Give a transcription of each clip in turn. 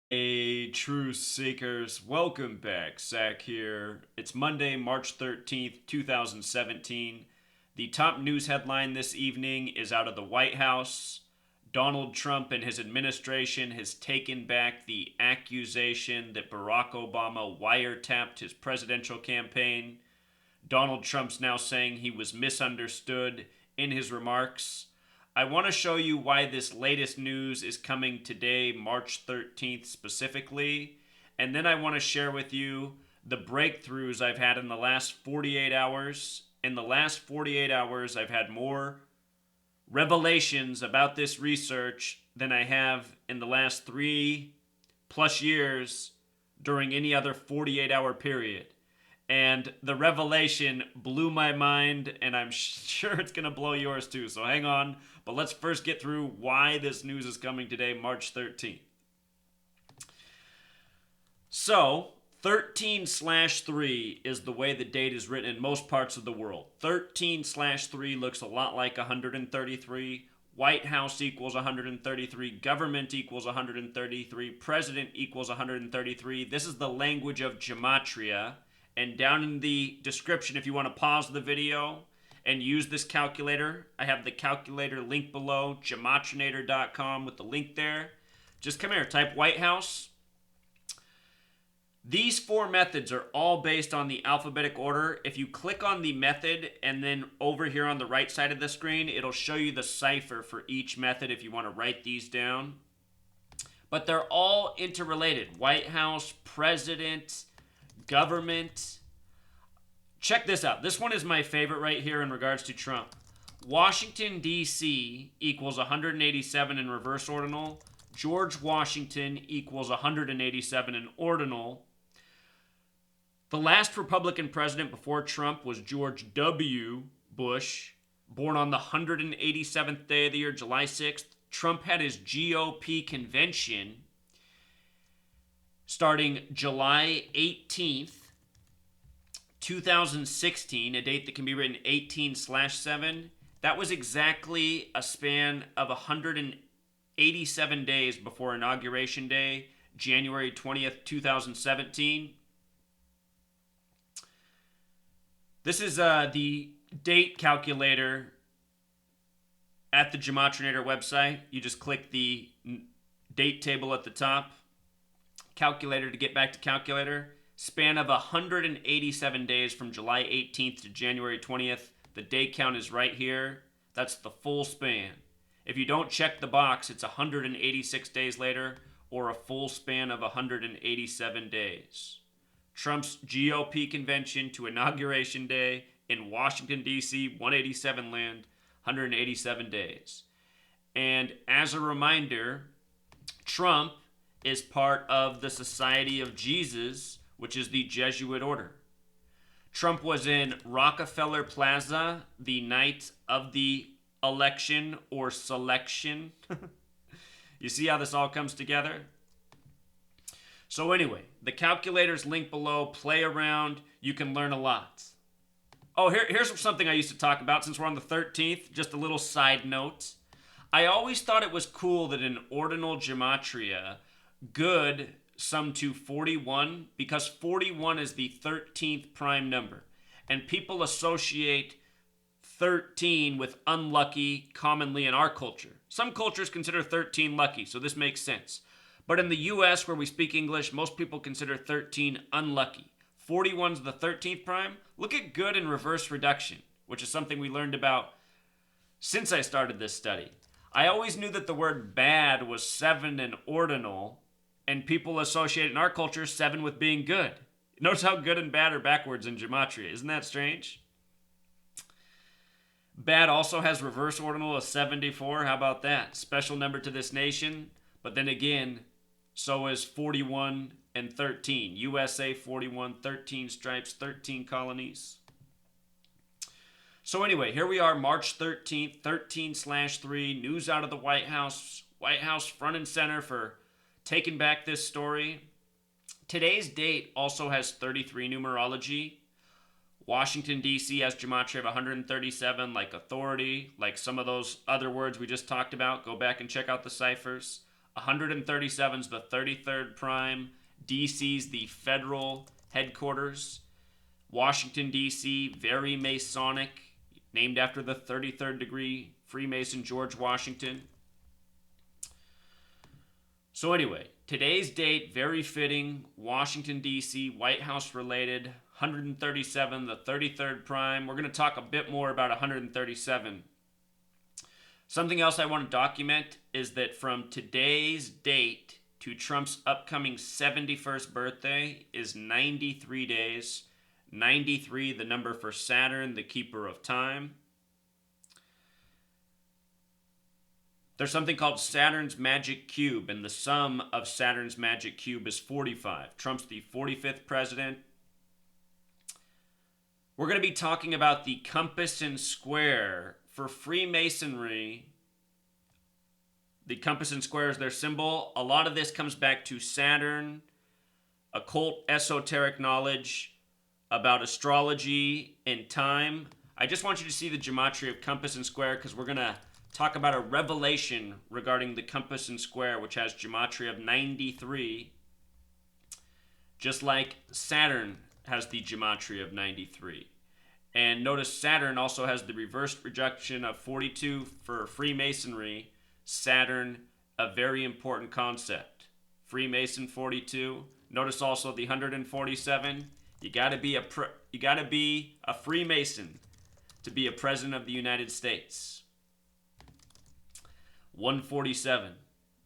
Hey, truth seekers, welcome back. Zach here. It's Monday, March 13th, 2017. The top news headline this evening is out of the White House. Donald Trump and his administration has taken back the accusation that Barack Obama wiretapped his presidential campaign. Donald Trump's now saying he was misunderstood in his remarks. I want to show you why this latest news is coming today, March 13th specifically. And then I want to share with you the breakthroughs I've had in the last 48 hours. In the last 48 hours, I've had more revelations about this research than I have in the last 3+ years during any other 48-hour period. And the revelation blew my mind, and I'm sure it's going to blow yours too. So hang on. But let's first get through why this news is coming today, March 13th. So, 13/3 is the way the date is written in most parts of the world. 13/3 looks a lot like 133. White House equals 133. Government equals 133. President equals 133. This is the language of gematria. And down in the description, if you want to pause the video and use this calculator, I have the calculator link below, gematrinator.com with the link there. Just come here, type White House. These four methods are all based on the alphabetic order. If you click on the method and then over here on the right side of the screen, it'll show you the cipher for each method if you want to write these down. But they're all interrelated. White House, President, government. Check this out. This one is my favorite right here in regards to Trump. Washington, D.C. equals 187 in reverse ordinal. George Washington equals 187 in ordinal. The last Republican president before Trump was George W. Bush, born on the 187th day of the year, July 6th. Trump had his GOP convention starting July 18th, 2016, a date that can be written 18/7. That was exactly a span of 187 days before Inauguration Day, January 20th, 2017. This is the date calculator at the Gematrinator website. You just click the date table at the top. Calculator to get back to calculator. Span of 187 days from July 18th to January 20th. The day count is right here. That's the full span. If you don't check the box, it's 186 days later or a full span of 187 days. Trump's GOP convention to Inauguration Day in Washington, D.C., 187 land, 187 days. And as a reminder, Trump is part of the Society of Jesus, which is the Jesuit order. Trump was in Rockefeller Plaza the night of the election or selection. You see how this all comes together? So anyway, the calculator's linked below. Play around. You can learn a lot. Oh, here's something I used to talk about since we're on the 13th. Just a little side note. I always thought it was cool that in ordinal gematria, good summed to 41 because 41 is the 13th prime number. And people associate 13 with unlucky commonly in our culture. Some cultures consider 13 lucky, so this makes sense. But in the US, where we speak English, most people consider 13 unlucky. 41 is the 13th prime. Look at good in reverse reduction, which is something we learned about since I started this study. I always knew that the word bad was 7 in ordinal, and people associate in our culture 7 with being good. Notice how good and bad are backwards in gematria. Isn't that strange? Bad also has reverse ordinal of 74. How about that? Special number to this nation. But then again, so is 41 and 13. USA 41, 13 stripes, 13 colonies. So anyway, here we are, March 13th, 13/3, news out of the White House. White House front and center for taking back this story. Today's date also has 33 numerology. Washington, D.C. has gematria of 137, like authority, like some of those other words we just talked about. Go back and check out the ciphers. 137 is the 33rd prime. DC's the federal headquarters. Washington, D.C., very Masonic, named after the 33rd degree Freemason George Washington. So anyway, today's date, very fitting, Washington, D.C., White House related, 137, the 33rd prime. We're going to talk a bit more about 137. Something else I want to document is that from today's date to Trump's upcoming 71st birthday is 93 days. 93, the number for Saturn, the keeper of time. There's something called Saturn's magic cube, and the sum of Saturn's magic cube is 45. Trump's the 45th president. We're going to be talking about the compass and square. For Freemasonry, the compass and square is their symbol. A lot of this comes back to Saturn, occult esoteric knowledge about astrology and time. I just want you to see the gematria of compass and square because we're going to talk about a revelation regarding the compass and square, which has gematria of 93, just like Saturn has the gematria of 93. And notice Saturn also has the reversed rejection of 42 for Freemasonry. Saturn, a very important concept. Freemason 42. Notice also the 147. You gotta be a Freemason to be a president of the United States. 147.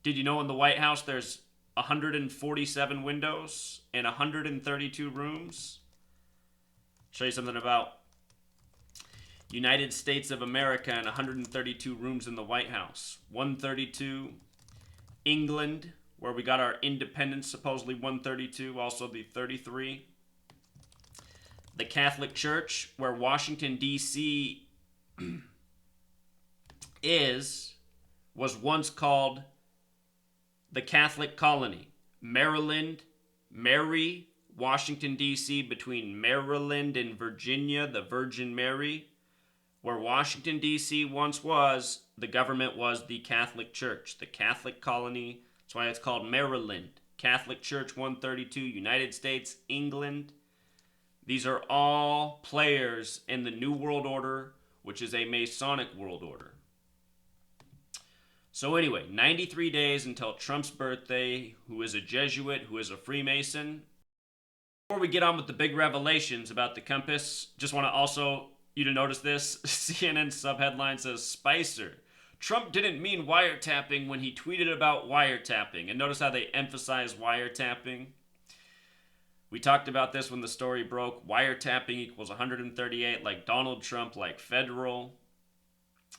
Did you know in the White House there's 147 windows and 132 rooms? Show you something about United States of America and 132 rooms in the White House. 132. England, where we got our independence, supposedly 132, also the 33. The Catholic Church, where Washington, D.C. was once called the Catholic Colony. Maryland, Mary, Washington, D.C., between Maryland and Virginia, the Virgin Mary. Where Washington, D.C. once was, the government was the Catholic Church, the Catholic Colony. That's why it's called Maryland. Catholic Church 132, United States, England. These are all players in the New World Order, which is a Masonic world order. So anyway, 93 days until Trump's birthday, who is a Jesuit, who is a Freemason. Before we get on with the big revelations about the compass, just want to also you to notice this. CNN subheadline says, Spicer, Trump didn't mean wiretapping when he tweeted about wiretapping. And notice how they emphasize wiretapping. We talked about this when the story broke. Wiretapping equals 138, like Donald Trump, like federal.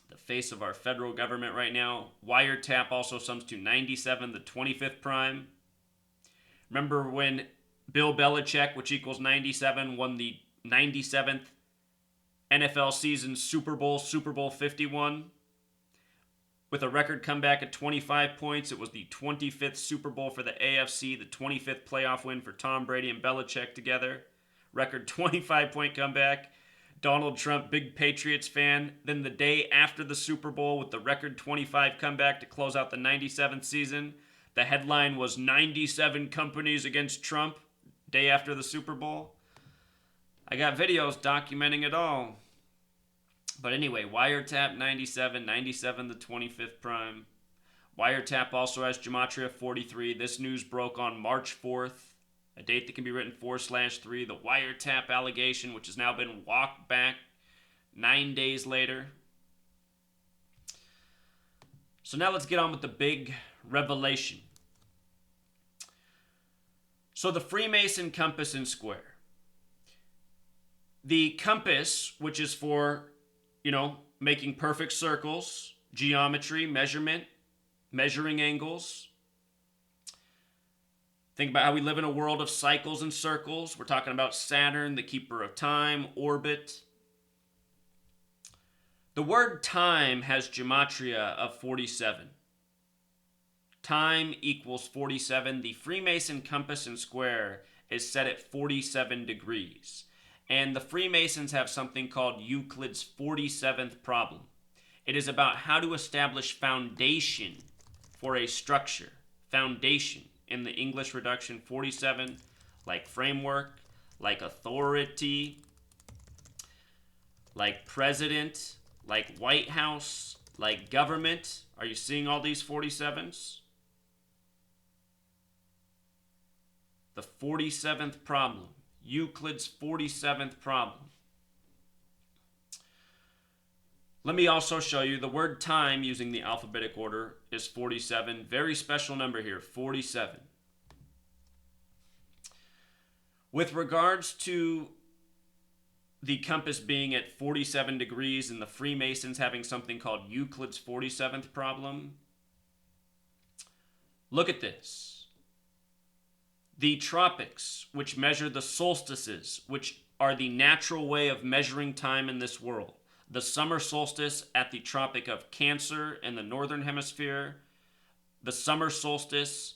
The face of our federal government right now. Wiretap also sums to 97, the 25th prime. Remember when Bill Belichick, which equals 97, won the 97th NFL season Super Bowl 51? With a record comeback at 25 points, it was the 25th Super Bowl for the AFC, the 25th playoff win for Tom Brady and Belichick together. Record 25-point comeback. Donald Trump, big Patriots fan. Then the day after the Super Bowl with the record 25 comeback to close out the 97th season, the headline was 97 companies against Trump, day after the Super Bowl. I got videos documenting it all. But anyway, Wiretap 97, 97 the 25th prime. Wiretap also has gematria 43. This news broke on March 4th, a date that can be written 4/3. The Wiretap allegation, which has now been walked back 9 days later. So now let's get on with the big revelation. So the Freemason compass and square. The compass, which is for, making perfect circles, geometry, measurement, measuring angles. Think about how we live in a world of cycles and circles. We're talking about Saturn, the keeper of time, orbit. The word time has gematria of 47. Time equals 47. The Freemason compass and square is set at 47 degrees. And the Freemasons have something called Euclid's 47th problem. It is about how to establish foundation for a structure. foundation in the English reduction 47, like framework, like authority, like president, like White House, like government. Are you seeing all these 47s? The 47th problem, Euclid's 47th problem. Let me also show you the word time using the alphabetic order is 47. Very special number here, 47. With regards to the compass being at 47 degrees and the Freemasons having something called Euclid's 47th problem, look at this. The tropics, which measure the solstices, which are the natural way of measuring time in this world. The summer solstice at the Tropic of Cancer in the northern hemisphere. The summer solstice,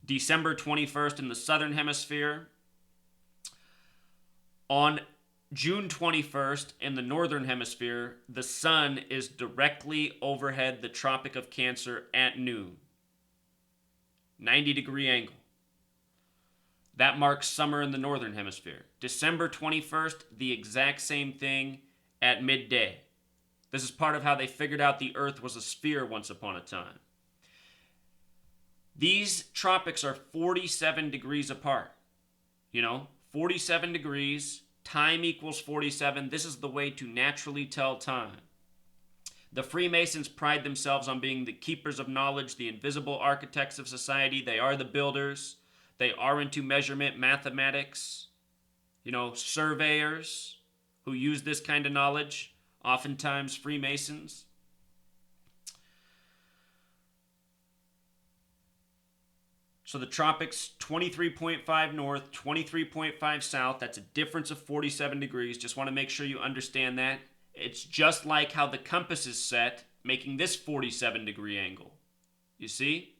December 21st in the southern hemisphere. On June 21st in the northern hemisphere, the sun is directly overhead the Tropic of Cancer at noon. 90-degree angle. That marks summer in the northern hemisphere. December 21st, the exact same thing at midday. This is part of how they figured out the Earth was a sphere once upon a time. These tropics are 47 degrees apart. 47 degrees, time equals 47. This is the way to naturally tell time. The Freemasons pride themselves on being the keepers of knowledge, the invisible architects of society. They are the builders. They are into measurement, mathematics, surveyors who use this kind of knowledge, oftentimes Freemasons. So the tropics, 23.5 north, 23.5 south. That's a difference of 47 degrees. Just want to make sure you understand that. It's just like how the compass is set, making this 47-degree angle. You see?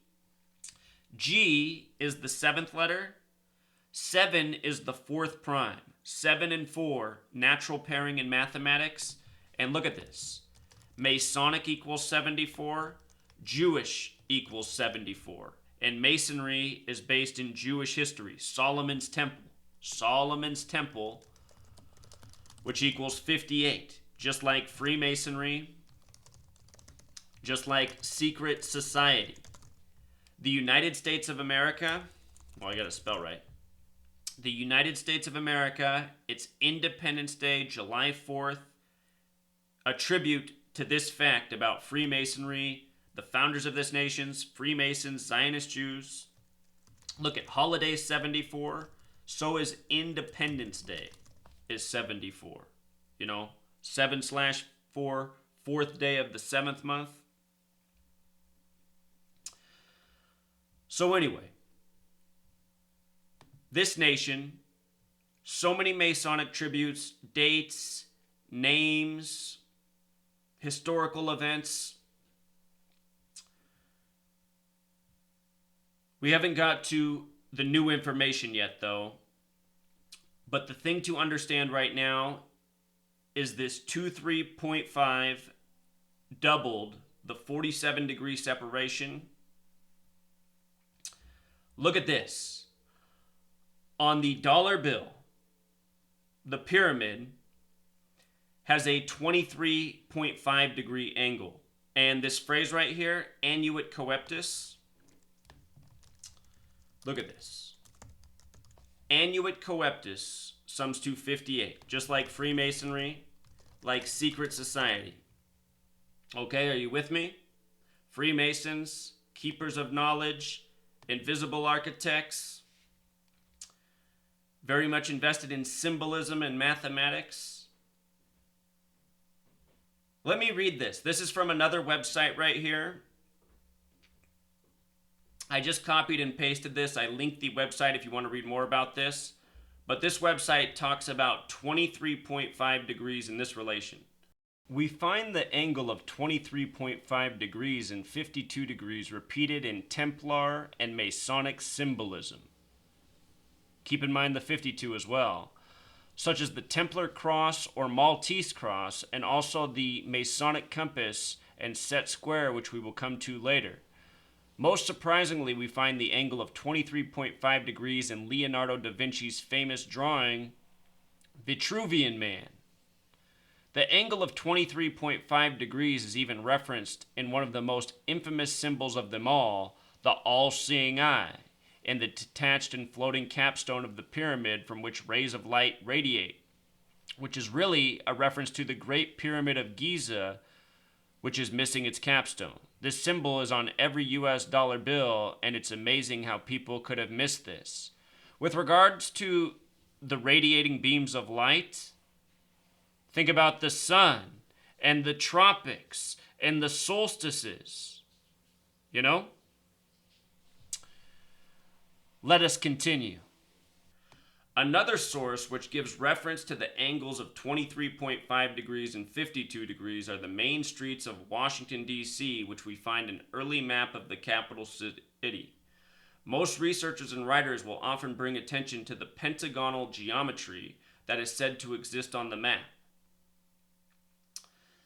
G is the 7th letter. 7 is the 4th prime. 7 and 4, natural pairing in mathematics. And look at this. Masonic equals 74. Jewish equals 74. And Masonry is based in Jewish history. Solomon's Temple. Solomon's Temple, which equals 58. Just like Freemasonry, just like secret society. The United States of America, I got to spell right. The United States of America, it's Independence Day, July 4th, a tribute to this fact about Freemasonry, the founders of this nation, Freemasons, Zionist Jews. Look at holiday 74, so is Independence Day is 74. 7/4, 4th day of the 7th month. So anyway, this nation, so many Masonic tributes, dates, names, historical events. We haven't got to the new information yet, though. But the thing to understand right now is this 23.5 doubled the 47-degree separation. Look at this. On the dollar bill, the pyramid has a 23.5-degree angle. And this phrase right here, annuit coeptis, look at this. Annuit coeptis sums to 58, just like Freemasonry, like secret society. Okay, are you with me? Freemasons, keepers of knowledge, invisible architects, very much invested in symbolism and mathematics. Let me read this. This is from another website right here. I just copied and pasted this. I linked the website if you want to read more about this. But this website talks about 23.5 degrees in this relation. We find the angle of 23.5 degrees and 52 degrees repeated in Templar and Masonic symbolism. Keep in mind the 52 as well, such as the Templar cross or Maltese cross, and also the Masonic compass and set square, which we will come to later. Most surprisingly, we find the angle of 23.5 degrees in Leonardo da Vinci's famous drawing, Vitruvian Man. The angle of 23.5 degrees is even referenced in one of the most infamous symbols of them all, the all-seeing eye, and the detached and floating capstone of the pyramid from which rays of light radiate, which is really a reference to the Great Pyramid of Giza, which is missing its capstone. This symbol is on every US dollar bill, and it's amazing how people could have missed this. With regards to the radiating beams of light, think about the sun and the tropics and the solstices. You know? Let us continue. Another source which gives reference to the angles of 23.5 degrees and 52 degrees are the main streets of Washington, D.C., which we find an early map of the capital city. Most researchers and writers will often bring attention to the pentagonal geometry that is said to exist on the map.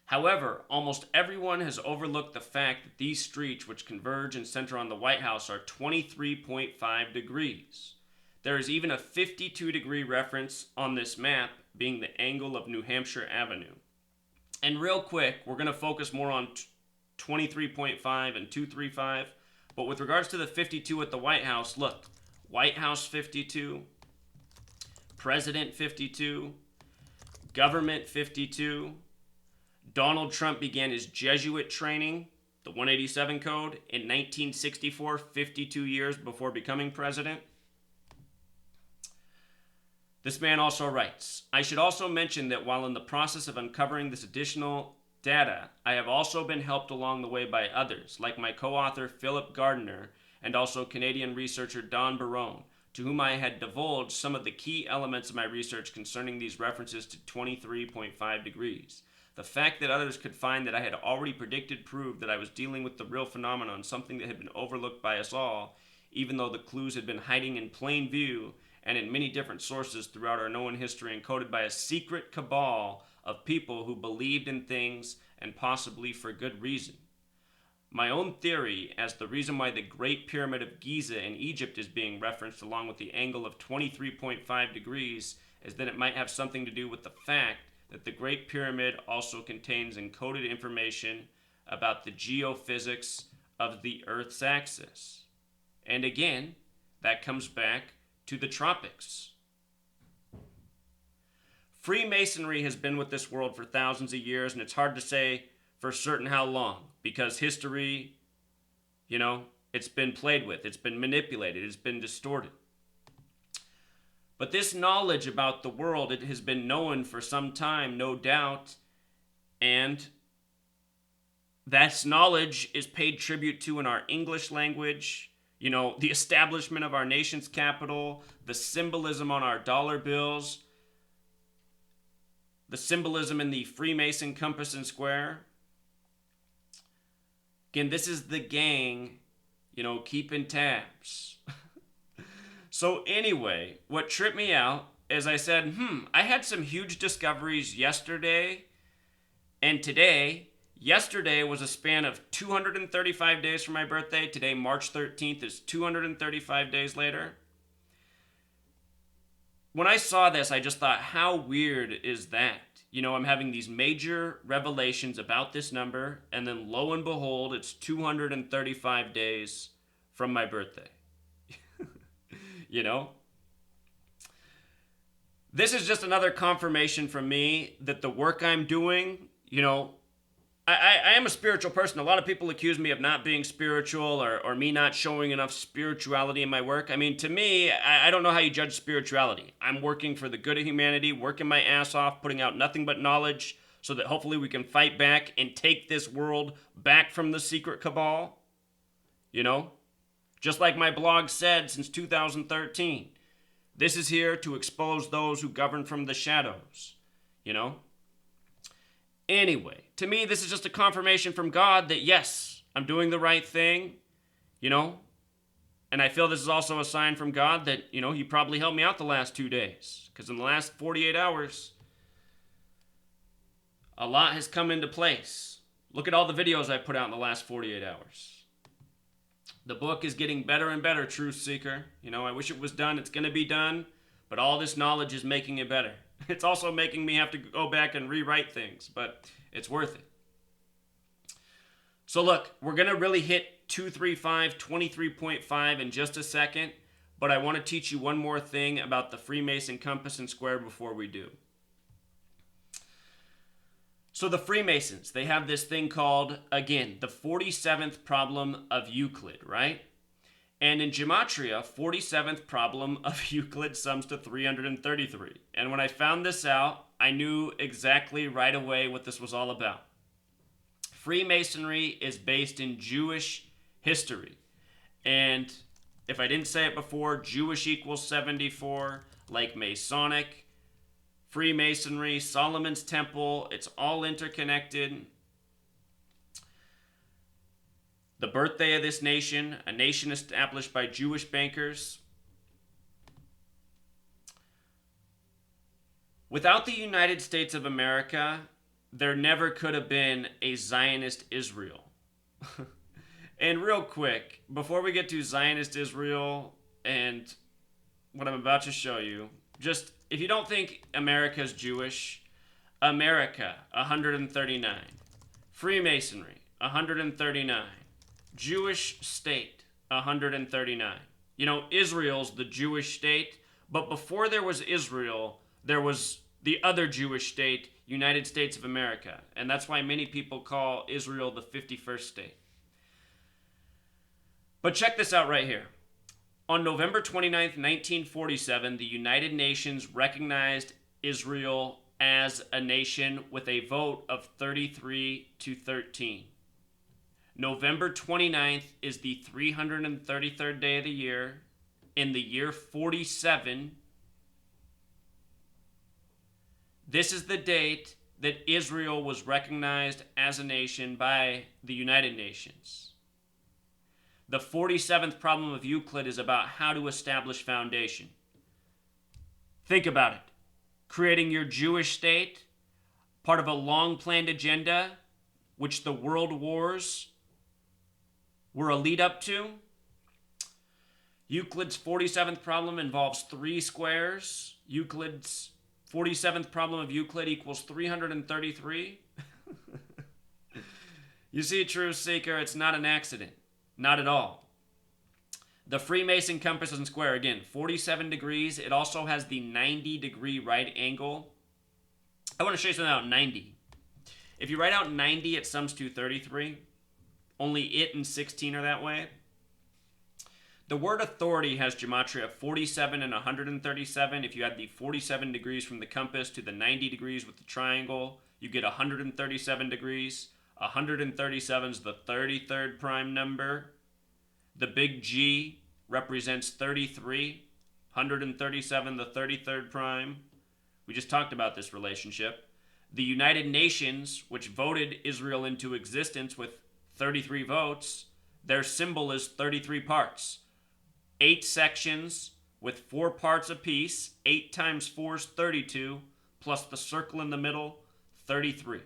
However, almost everyone has overlooked the fact that these streets, which converge and center on the White House, are 23.5 degrees. There is even a 52-degree reference on this map, being the angle of New Hampshire Avenue. And real quick, we're going to focus more on 23.5 and 235. But with regards to the 52 at the White House, look, White House 52, President 52, Government 52. Donald Trump began his Jesuit training, the 187 Code, in 1964, 52 years before becoming president. This man also writes, I should also mention that while in the process of uncovering this additional data, I have also been helped along the way by others, like my co-author Philip Gardner and also Canadian researcher Don Barone, to whom I had divulged some of the key elements of my research concerning these references to 23.5 degrees. The fact that others could find that I had already predicted proved that I was dealing with the real phenomenon, something that had been overlooked by us all, even though the clues had been hiding in plain view and in many different sources throughout our known history, encoded by a secret cabal of people who believed in things, and possibly for good reason. My own theory as the reason why the Great Pyramid of Giza in Egypt is being referenced along with the angle of 23.5 degrees is that it might have something to do with the fact that the Great Pyramid also contains encoded information about the geophysics of the Earth's axis. And again, that comes back to the tropics. Freemasonry has been with this world for thousands of years, and it's hard to say for certain how long, because history, it's been played with, it's been manipulated, it's been distorted. But this knowledge about the world, it has been known for some time, no doubt, and that knowledge is paid tribute to in our English language, the establishment of our nation's capital, the symbolism on our dollar bills, the symbolism in the Freemason compass and square. Again, this is the gang, keeping tabs. So anyway, what tripped me out is I said, I had some huge discoveries yesterday and today. Yesterday was a span of 235 days from my birthday. Today, March 13th, is 235 days later. When I saw this, I just thought, how weird is that? I'm having these major revelations about this number, and then lo and behold, it's 235 days from my birthday. This is just another confirmation from me that the work I'm doing, I am a spiritual person. A lot of people accuse me of not being spiritual or me not showing enough spirituality in my work. I mean, to me, I don't know how you judge spirituality. I'm working for the good of humanity, working my ass off, putting out nothing but knowledge so that hopefully we can fight back and take this world back from the secret cabal. Just like my blog said since 2013. This is here to expose those who govern from the shadows. Anyway, to me, this is just a confirmation from God that, yes, I'm doing the right thing, and I feel this is also a sign from God that, He probably helped me out the last 2 days, because in the last 48 hours, a lot has come into place. Look at all the videos I put out in the last 48 hours. The book is getting better and better, Truth Seeker. You know, I wish it was done. It's going to be done. But all this knowledge is making it better. It's also making me have to go back and rewrite things, but it's worth it. So look, we're going to really hit 235, 23.5 in just a second, but I want to teach you one more thing about the Freemason compass and square before we do. So the Freemasons, they have this thing called, again, the 47th problem of Euclid, right? And in Gematria, 47th problem of Euclid sums to 333. And when I found this out, I knew exactly right away what this was all about. Freemasonry is based in Jewish history. And if I didn't say it before, Jewish equals 74, like Masonic, Freemasonry, Solomon's Temple, it's all interconnected. The birthday of this nation, a nation established by Jewish bankers. Without the United States of America, there never could have been a Zionist Israel. And real quick, before we get to Zionist Israel and what I'm about to show you, just if you don't think America's Jewish, America, 139. Freemasonry, 139. Jewish state, 139. You know, Israel's the Jewish state, but before there was Israel, there was the other Jewish state, United States of America. And that's why many people call Israel the 51st state. But check this out right here. On November 29th, 1947, the United Nations recognized Israel as a nation with a vote of 33-13. November 29th is the 333rd day of the year. In the year 47, this is the date that Israel was recognized as a nation by the United Nations. The 47th problem of Euclid is about how to establish foundation. Think about it. Creating your Jewish state, part of a long-planned agenda, which the world wars were a lead up to. Euclid's 47th problem involves 3 squares. Euclid's 47th problem of Euclid equals 333. You see, Truth Seeker, it's not an accident. Not at all. The Freemason compass and square, again, 47 degrees. It also has the 90-degree right angle. I want to show you something about 90. If you write out 90, it sums to 33. Only it and 16 are that way. The word authority has gematria 47 and 137. If you add the 47 degrees from the compass to the 90 degrees with the triangle, you get 137 degrees. 137 is the 33rd prime number. The big G represents 33. 137, the 33rd prime. We just talked about this relationship. The United Nations, which voted Israel into existence with 33 votes, their symbol is 33 parts. 8 sections with 4 parts apiece. 8 times 4 is 32, plus the circle in the middle, 33.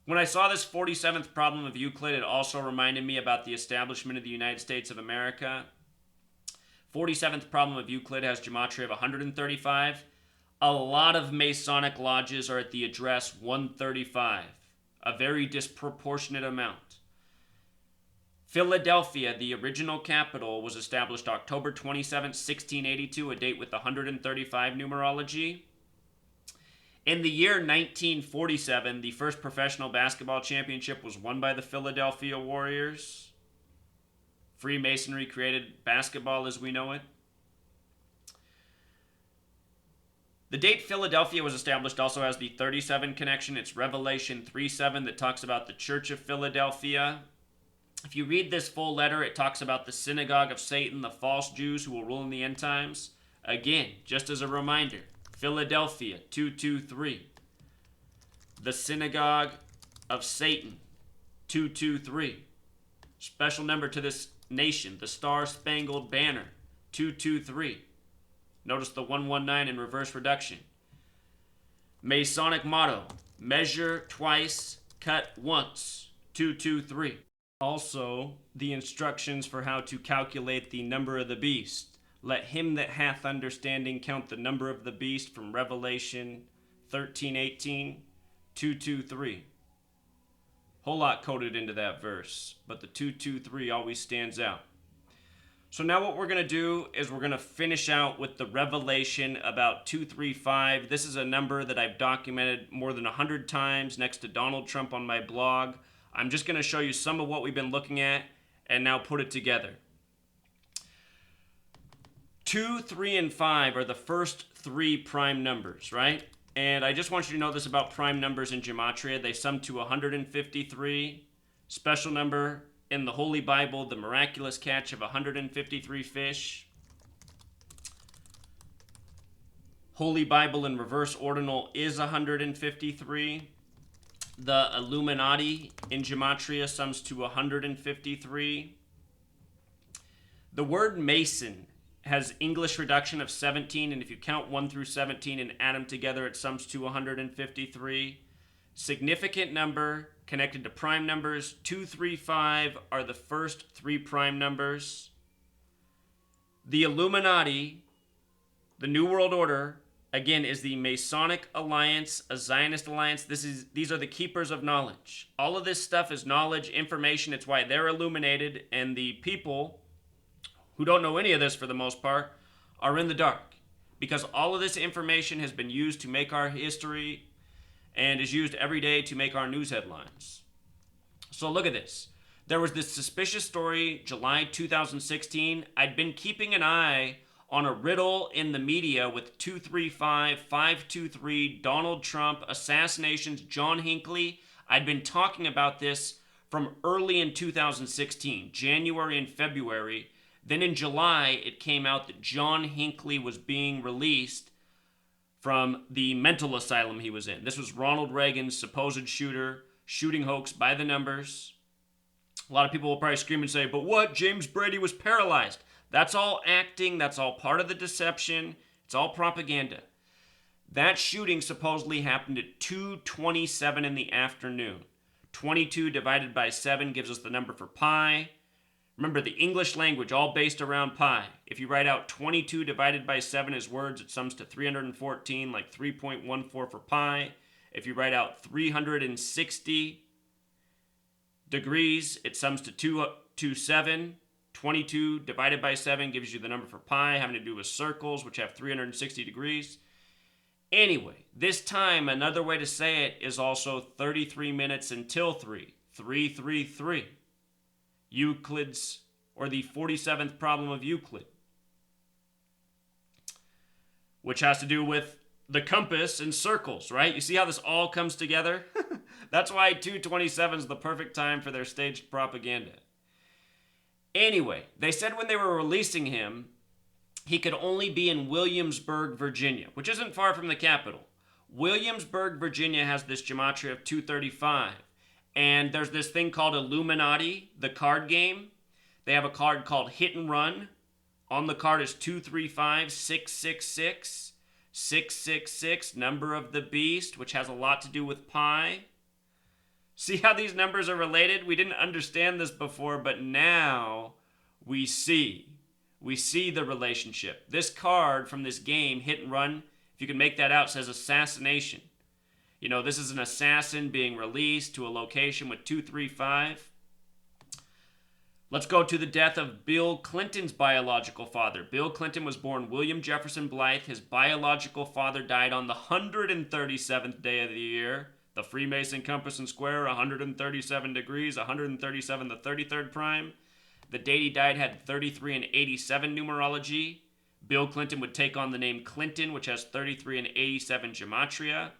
When I saw this 47th problem of Euclid, it also reminded me about the establishment of the United States of America. 47th problem of Euclid has gematria of 135. A lot of Masonic lodges are at the address 135, a very disproportionate amount. Philadelphia, the original capital, was established October 27, 1682, a date with 135 numerology. In the year 1947, the first professional basketball championship was won by the Philadelphia Warriors. Freemasonry created basketball as we know it. The date Philadelphia was established also has the 37 connection. It's Revelation 3:7 that talks about the Church of Philadelphia. If you read this full letter, it talks about the synagogue of Satan, the false Jews who will rule in the end times. Again, just as a reminder, Philadelphia 223. The synagogue of Satan 223. Special number to this nation, the Star-Spangled Banner 223. Notice the 119 in reverse reduction. Masonic motto, measure twice, cut once. 223. Also, the instructions for how to calculate the number of the beast. Let him that hath understanding count the number of the beast from Revelation 13:18, 223. Whole lot coded into that verse, but the 223 always stands out. So now what we're going to do is we're going to finish out with the revelation about 235. This is a number that I've documented more than 100 times next to Donald Trump on my blog. I'm just going to show you some of what we've been looking at and now put it together. 2, 3, and 5 are the first three prime numbers, right? And I just want you to know this about prime numbers in Gematria. They sum to 153. Special number in the Holy Bible, the miraculous catch of 153 fish. Holy Bible in reverse ordinal is 153. The Illuminati in Gematria sums to 153. The word Mason has English reduction of 17, and if you count 1 through 17 and add them together, it sums to 153. Significant number connected to prime numbers. 2, 3, 5 are the first three prime numbers. The Illuminati, the New World Order, again, is the Masonic Alliance, a Zionist alliance. These are the keepers of knowledge. All of this stuff is knowledge, information. It's why they're illuminated, and the people who don't know any of this for the most part are in the dark, because all of this information has been used to make our history and is used every day to make our news headlines. So look at this. There was this suspicious story, July 2016. I'd been keeping an eye on a riddle in the media with 235, 523, Donald Trump, assassinations, John Hinckley. I'd been talking about this from early in 2016, January and February. Then in July, it came out that John Hinckley was being released from the mental asylum he was in. This was Ronald Reagan's supposed shooting hoax by the numbers. A lot of people will probably scream and say, but what? James Brady was paralyzed. That's all acting. That's all part of the deception. It's all propaganda. That shooting supposedly happened at 2:27 in the afternoon. 22 divided by 7 gives us the number for pi. Remember, the English language, all based around pi. If you write out 22 divided by 7 as words, it sums to 314, like 3.14 for pi. If you write out 360 degrees, it sums to 227. 22 divided by 7 gives you the number for pi, having to do with circles, which have 360 degrees. Anyway, this time, another way to say it is also 33 minutes until 3. 333. Euclid's, or the 47th problem of Euclid, which has to do with the compass and circles, right? You see how this all comes together? That's why 227 is the perfect time for their staged propaganda. Anyway, they said when they were releasing him, he could only be in Williamsburg, Virginia, which isn't far from the capital. Williamsburg, Virginia has this gematria of 235. And there's this thing called Illuminati, the card game. They have a card called Hit and Run. On the card is 235 666. 666, number of the beast, which has a lot to do with pi. See how these numbers are related? We didn't understand this before, but now we see. We see the relationship. This card from this game, Hit and Run, if you can make that out, says assassination. You know, this is an assassin being released to a location with 235. Let's go to the death of Bill Clinton's biological father. Bill Clinton was born William Jefferson Blythe. His biological father died on the 137th day of the year. The Freemason compass and square, 137 degrees, 137 the 33rd prime. The date he died had 33 and 87 numerology. Bill Clinton would take on the name Clinton, which has 33 and 87 gematria.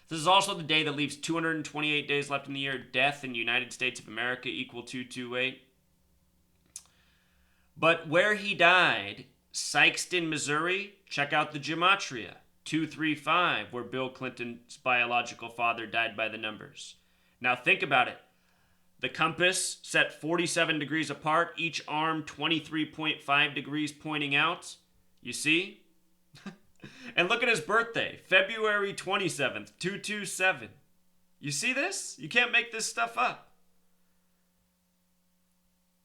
This is also the day that leaves 228 days left in the year. Death in the United States of America equal 228. But where he died, Sikeston, Missouri, check out the gematria. 235, where Bill Clinton's biological father died by the numbers. Now think about it. The compass set 47 degrees apart, each arm 23.5 degrees pointing out. You see? And look at his birthday, February 27th, 227. You see this? You can't make this stuff up.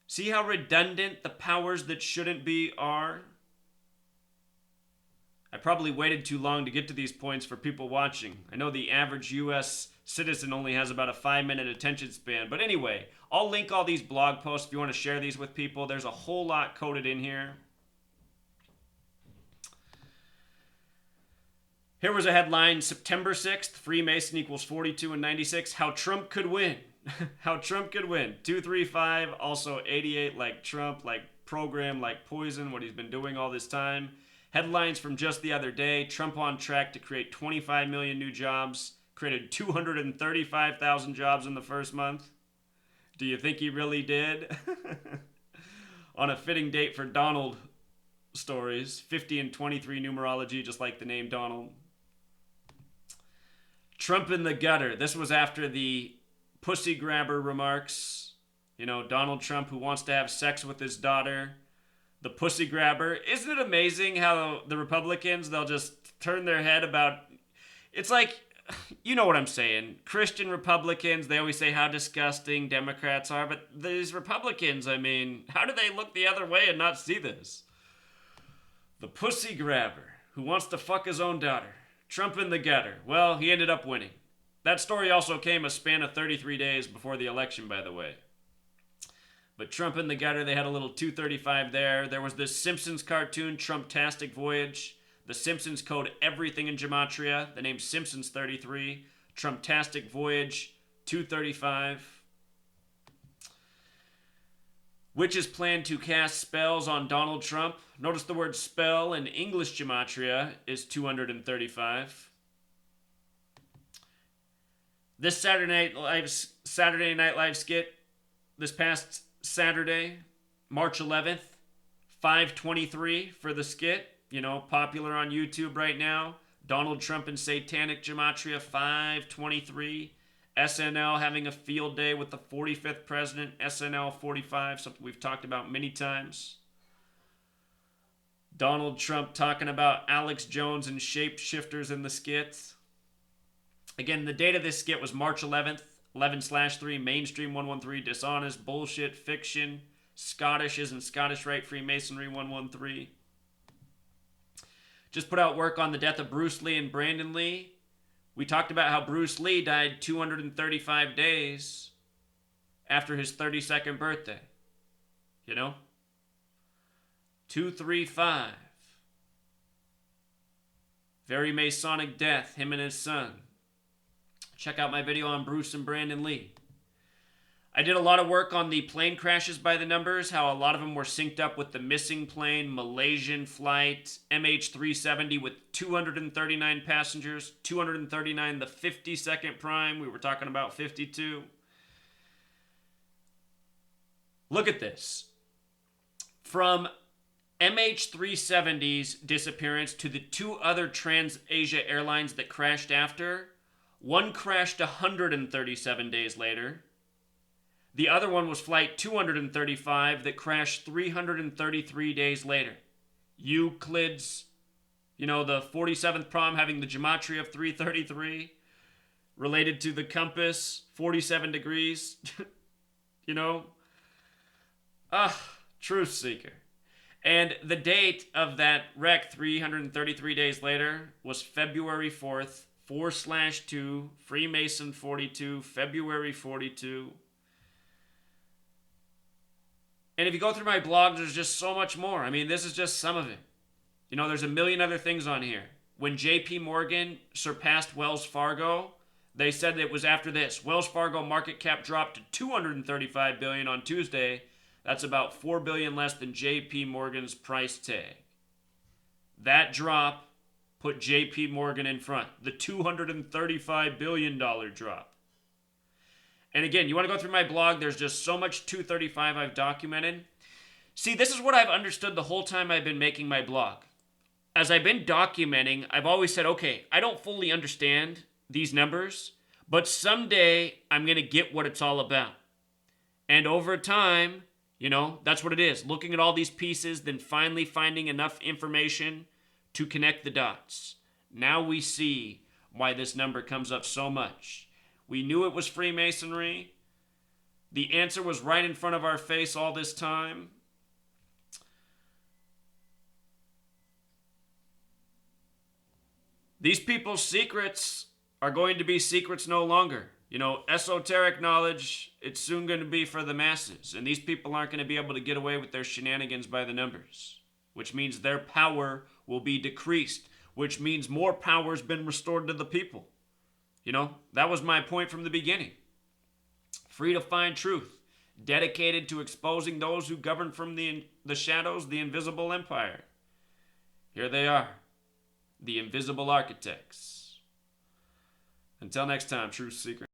See how redundant the powers that shouldn't be are? I probably waited too long to get to these points for people watching. I know the average US citizen only has about a 5-minute attention span. But anyway, I'll link all these blog posts if you want to share these with people. There's a whole lot coded in here. Here was a headline, September 6th, Freemason equals 42 and 96. How Trump could win. How Trump could win. 235, also 88 like Trump, like program, like poison, what he's been doing all this time. Headlines from just the other day, Trump on track to create 25 million new jobs, created 235,000 jobs in the first month. Do you think he really did? On a fitting date for Donald stories, 50 and 23 numerology, just like the name Donald. Trump in the gutter. This was after the pussy grabber remarks. You know, Donald Trump who wants to have sex with his daughter. The pussy grabber. Isn't it amazing how the Republicans, they'll just turn their head about... It's like, you know what I'm saying. Christian Republicans, they always say how disgusting Democrats are, but these Republicans, I mean, how do they look the other way and not see this? The pussy grabber who wants to fuck his own daughter. Trump in the gutter. Well, he ended up winning. That story also came a span of 33 days before the election, by the way. But Trump in the gutter, they had a little 235 there. There was this Simpsons cartoon, Trumptastic Voyage. The Simpsons code everything in gematria. The name Simpsons 33. Trumptastic Voyage 235. Witches plan to cast spells on Donald Trump. Notice the word spell in English gematria is 235. This Saturday Night Live skit this past Saturday, March 11th, 5:23 for the skit. You know, popular on YouTube right now. Donald Trump and Satanic Gematria, 5:23. SNL having a field day with the 45th president, SNL 45, something we've talked about many times. Donald Trump talking about Alex Jones and shapeshifters in the skits. Again, the date of this skit was March 11th, 11/3, mainstream 113, dishonest, bullshit, fiction, Scottish isn't Scottish right, Freemasonry 113. Just put out work on the death of Bruce Lee and Brandon Lee. We talked about how Bruce Lee died 235 days after his 32nd birthday. You know? 235. Very Masonic death, him and his son. Check out my video on Bruce and Brandon Lee. I did a lot of work on the plane crashes by the numbers, how a lot of them were synced up with the missing plane, Malaysian flight, MH370 with 239 passengers, 239 the 52nd prime, we were talking about 52. Look at this. From MH370's disappearance to the two other Trans-Asia airlines that crashed after, one crashed 137 days later. The other one was flight 235 that crashed 333 days later. Euclid's, you know, the 47th prom having the gematria of 333, related to the compass, 47 degrees, you know. Truth seeker. And the date of that wreck 333 days later was February 4th, 4/2, Freemason 42, February 42. And if you go through my blog, there's just so much more. I mean, this is just some of it. You know, there's a million other things on here. When JP Morgan surpassed Wells Fargo, they said it was after this. Wells Fargo market cap dropped to $235 billion on Tuesday. That's about $4 billion less than JP Morgan's price tag. That drop put JP Morgan in front. The $235 billion drop. And again, you want to go through my blog, there's just so much 235 I've documented. See, this is what I've understood the whole time I've been making my blog. As I've been documenting, I've always said, okay, I don't fully understand these numbers, but someday I'm going to get what it's all about. And over time, you know, that's what it is. Looking at all these pieces, then finally finding enough information to connect the dots. Now we see why this number comes up so much. We knew it was Freemasonry. The answer was right in front of our face all this time. These people's secrets are going to be secrets no longer. You know, esoteric knowledge, it's soon going to be for the masses. And these people aren't going to be able to get away with their shenanigans by the numbers, which means their power will be decreased, which means more power has been restored to the people. You know, that was my point from the beginning. Free to find truth, dedicated to exposing those who govern from the shadows, the invisible empire. Here they are, the invisible architects. Until next time, Truth Seeker.